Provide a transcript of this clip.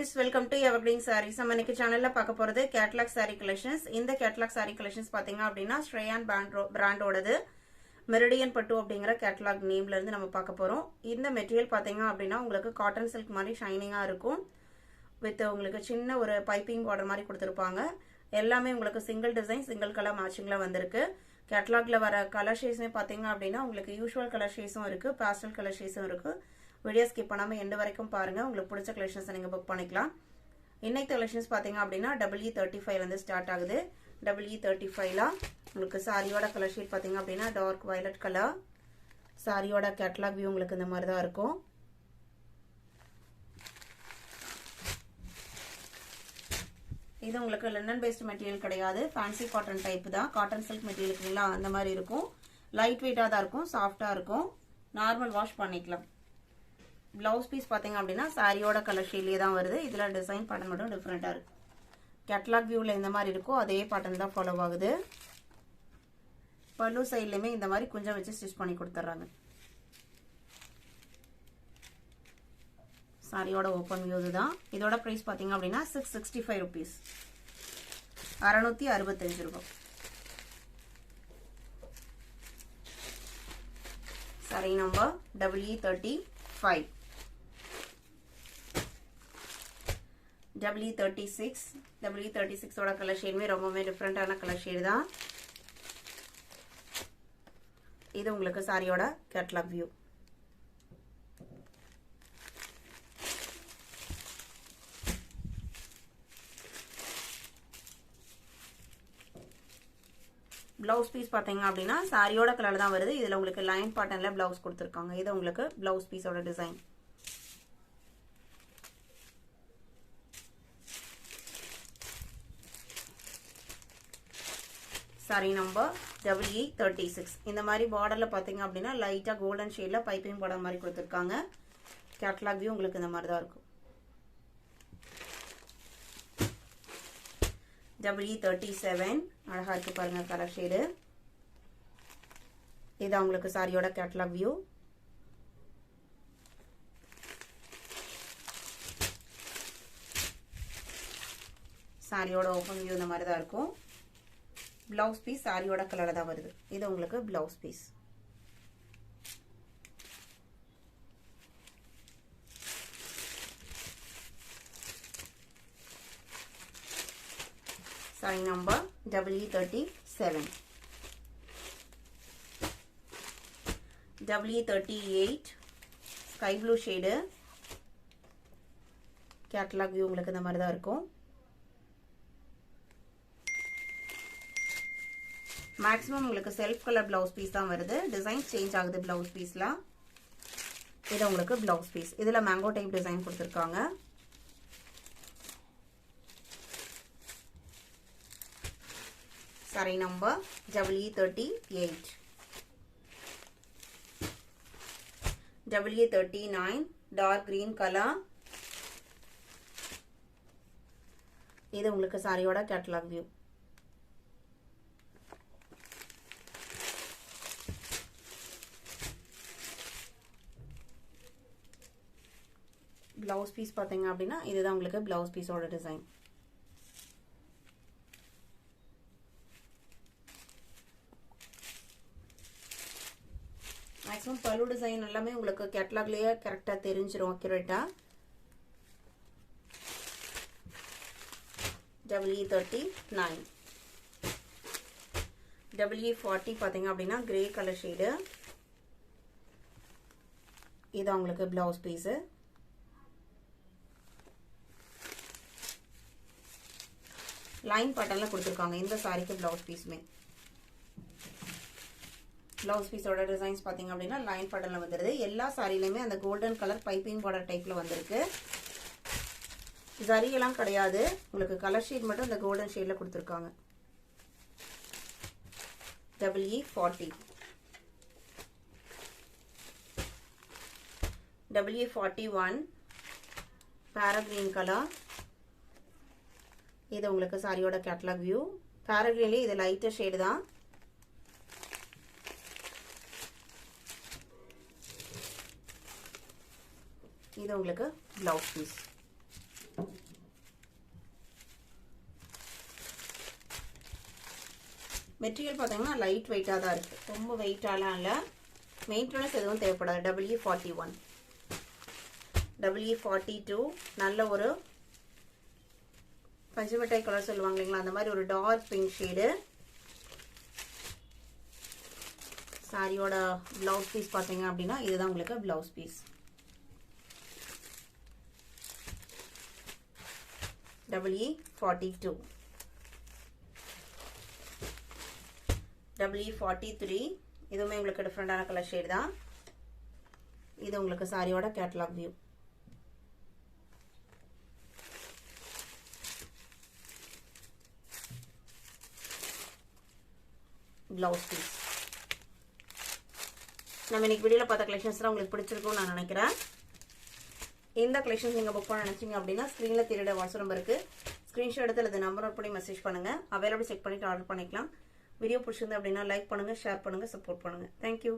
friends, welcome to Evergreen Sarees. நம்ம இன்னைக்கு சேனல்ல பார்க்க போறது catalogue saree collections. இந்த catalogue saree collections பாத்தீங்க அப்படினா ஸ்ரேயான் பிராண்டோடது மெரிடியன் பட்டு அப்படிங்கற catalogue நேம்ல இருந்து நம்ம பார்க்க போறோம். இந்த மெட்டீரியல் பாத்தீங்க அப்படினா உங்களுக்கு காட்டன் silk மாதிரி ஷைனிங்கா இருக்கும். வித் உங்களுக்கு சின்ன ஒரு பைப்பிங் border மாதிரி கொடுத்திருப்பாங்க. எல்லாமே உங்களுக்கு சிங்கிள் டிசைன் சிங்கிள் கலர் மேட்சிங்ல வந்திருக்கு. catalogueல வர கலர் ஷேட்ஸ்மே பாத்தீங்க அப்படினா உங்களுக்கு யூசுவல் கலர் ஷேட்ஸும் இருக்கு, பாஸ்டல் கலர் ஷேட்ஸும் இருக்கு. வீடியோ ஸ்கிப் பண்ணாம எண்ட் வரைக்கும் பாருங்க. உங்களுக்கு பிடிச்ச கலெக்ஷன்ஸ் நீங்க புக் பண்ணிக்கலாம். இன்னைக்கு கலெக்ஷன்ஸ் பாத்தீங்க அப்படினா WE35 ல இருந்து ஸ்டார்ட் ஆகுது. WE35 ல உங்களுக்கு சாரியோட கலர் ஷேட் பாத்தீங்க அப்படினா டார்க் வயலட் கலர். சாரியோட கேட்டலாக் வியூ உங்களுக்கு இந்த மாதிரி தான் இருக்கும். இது உங்களுக்கு லினன் பேஸ்ட் மெட்டீரியல் கிடையாது, ஃபேன்சி காட்டன் டைப் தான். காட்டன் சில்க் மெட்டீரியலுக்குங்களா அந்த மாதிரி இருக்கும். லைட் வெயிட்டா தான் இருக்கும், சாஃப்டா இருக்கும். நார்மல் வாஷ் பண்ணிக்கலாம். Blouse piece பாத்தீங்க அப்படினா சாரியோட கலர் ஷேட்லயே தான் வருது. இதுல டிசைன் பேட்டர்ன் மட்டும் டிஃபரெண்டா இருக்கு. கேட்டலாக் வியூல இந்த மாதிரி இருக்கும், அதே பேட்டர்ன் தான் ஃபாலோ ஆகுது. பல்லு சைடுலயுமே இந்த மாதிரி கொஞ்சம் வச்சு ஸ்டிச் பண்ணி கொடுத்துறாங்க. சாரியோட ஓபன் வியூ இதுதான். இதோட பிரைஸ் பாத்தீங்க அப்படினா 665 rupees. 665 ரூபாய். Sorry number WE35. WE36 ஓட கலர் ஷேடுமே ரொம்பவே டிஃபரெண்டான கலர் ஷேடு தான். இது உங்களுக்கு சாரியோட கேட்டலாக் வியூ. பிளவுஸ் பீஸ் பாத்தீங்க அப்படின்னா சாரியோட கலர் தான் வருது. இதுல உங்களுக்கு லைன் பேட்டர்ன்ல பிளவுஸ் கொடுத்திருக்காங்க. இது உங்களுக்கு பிளவுஸ் பீஸோட டிசைன். Sorry number WE36. இந்த மாதிரி பார்டர்ல பாத்தீங்க அப்படின்னா லைட்டா கோல்டன் ஷேட்ல பைப்பிங் பார்டர் மாதிரி கொடுத்திருக்காங்க. கேட்டலாக் வியூ உங்களுக்கு இந்த மாதிரி தான் இருக்கும். WE37 அழகா இருக்கு பாருங்க கலர் ஷேடு. இது உங்களுக்கு சாரியோட கேட்டலாக் வியூ. சாரியோட ஓபன் வியூ இந்த மாதிரி தான் இருக்கும். பிளவுஸ் பீஸ் சாரியோட கலர்ல தான் வருது. இது உங்களுக்கு blouse piece. Sari number WE37. WE38 sky blue shade. Catalogue view உங்களுக்கு இந்த மாதிரி தான் இருக்கும். மேக்ஸிமம் உங்களுக்கு செல்ஃப் கலர் பிளவுஸ் பீஸ் தான் வருது. டிசைன் சேஞ்ச் ஆகுது பிளவுஸ் பீஸ்ல. இது உங்களுக்கு பிளவுஸ் பீஸ். இதுல மேங்கோ டைப் டிசைன் கொடுத்திருக்காங்க. Sari number WE38. WE39 dark green colour. இது உங்களுக்கு சாரியோட கேட்டலாக் வியூ. பிளவுஸ் பீஸ் பாத்தீங்க அப்படின்னா இதுதான் உங்களுக்கு பிளவுஸ் பீஸோட டிசைன். மேக்ஸிமம் பல்லு டிசைன் எல்லாமே உங்களுக்கு கேட்டலாக்லயே கரெக்டா தெரிஞ்சிரும் அக்யூரேட்டா. WE39. WE40 பாத்தீங்க அப்படின்னா கிரே கலர் ஷேடு. இது உங்களுக்கு பிளவுஸ் பீஸ். லைன் பேட்டர்ன்ல கொடுத்திருக்காங்க இந்த சாரிக்கு பிளவுஸ் பீஸ்மே. பிளவுஸ் பீஸோட டிசைன்ஸ் பாத்தீங்க அப்படின்னா லைன் பேட்டர்ன்ல வந்துருது. எல்லா சாரிலயுமே அந்த கோல்டன் கலர் பைப்பிங் பார்டர் டைப்ல வந்திருக்கு. ஜரி எல்லாம் கிடையாது, உங்களுக்கு கலர் ஷேட் மட்டும் இந்த கோல்டன் ஷேட்ல கொடுத்திருக்காங்க. WE40. WE41 பேரா கிரீன் கலர். இது உங்களுக்கு சாரியோட கேட்டலாக் வியூ. பேராகிரீன்லயே இது லைட்டர் ஷேடு தான். இது உங்களுக்கு blouse piece. மெட்டீரியல் பார்த்தீங்கன்னா லைட் வெயிட்டாக தான் இருக்குது, ரொம்ப வெயிட்டாலாம் இல்லை, மெயின்டெனன்ஸ் எதுவும் தேவைப்படாது. WE41 WE42 நல்ல ஒரு பஞ்சமிட்டாய் கலர் சொல்லுவாங்க இல்லைங்களா, அந்த மாதிரி ஒரு டார்க் பிங்க் ஷேடு. சாரியோட பிளவுஸ் பீஸ் பார்த்தீங்க அப்படின்னா இதுதான் உங்களுக்கு பிளவுஸ் பீஸ். WE42 WE43 இதுவுமே உங்களுக்கு டிஃப்ரெண்டான கலர் ஷேட் தான். இது உங்களுக்கு சாரியோட கேட்டலாக் வியூ. Blouse piece. நம்ம இன்னைக்கு வீடியோல பார்த்த கலெக்ஷன்ஸ் உங்களுக்கு பிடிச்சிருக்கும்னு நான் நினைக்கிறேன். இந்த கலெக்ஷன்ஸ் நீங்க புக் பண்ண நினைச்சீங்க அப்படின்னா ஸ்கிரீன்ல தெரியுற வாட்ஸ்அப் நம்பருக்கு ஸ்கிரீன்ஷாட் எடுத்து அல்லது நம்பர் நோட் பண்ணி மெசேஜ் பண்ணுங்க. அவைலபிள் செக் பண்ணிட்டு ஆர்டர் பண்ணிக்கலாம். வீடியோ பிடிச்சிருந்தா அப்படின்னா லைக் பண்ணுங்க, ஷேர் பண்ணுங்க, சப்போர்ட் பண்ணுங்க. தேங்க்யூ.